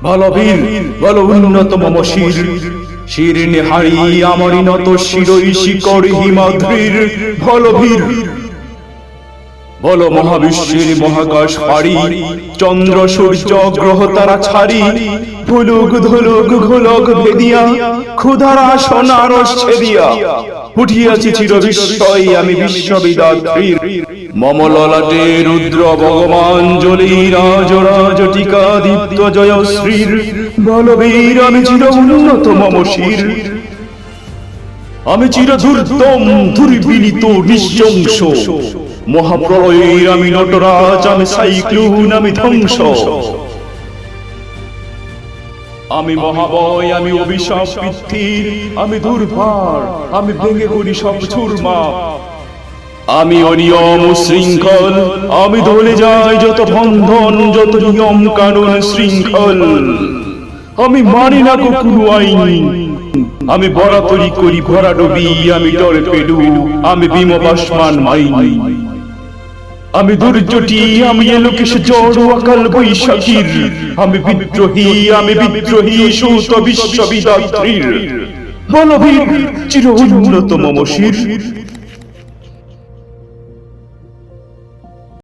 বলবীর বল উন্নত মম শির, শির নেহারি আমারি নত শিরই শিকর হিমাদ্রির বলবীর। বল মহাবিশ্বের মহাকাশ পারি, চন্দ্র সূর্য গ্রহ তারা ছাড়ি, ধুলুক ধুলুক ঘোলক ভেদিয়া ক্ষুধার আসনার ছেদিয়া উঠিয়াছি চির বিস্ময় আমি বিশ্ববিদাত্রীর। মম ললাটে রুদ্র ভগবান জ্বলি রাজ রাজ টিকা দীপ্ত জয়শ্রীর বলবীর। আমি চির উন্নত মম শির, আমি চির ধূর্তম দুর্বিনীত নিঃশংস মহাপ্রলয়ের আমি নটরাজ, আমি সাইক্লোন, আমি ধ্বংস। আমি মহাবয়, আমি অভিশাপ পৃথিবীর, আমি দুর্বার, আমি ভেঙে করি সব চূর্মা। আমি অনিয়ম শৃঙ্খল, আমি দলে যাই যত বন্ধন, যত নিয়ম কানুন শৃঙ্খল। আমি মানি না কোনো আইন, আমি বরাতরি করি ভরা ডুবি, আমি টর্পেডো, আমি বিমবাসমান মাইন। আমি দুর্জটি, আমি এলোকেশ জড় অকাল বৈশাখীর, আমি বিদ্রোহী, আমি বিদ্রোহী সুত বিশ্ববিদাত্রীর বলবীর চির উন্নত মম শির।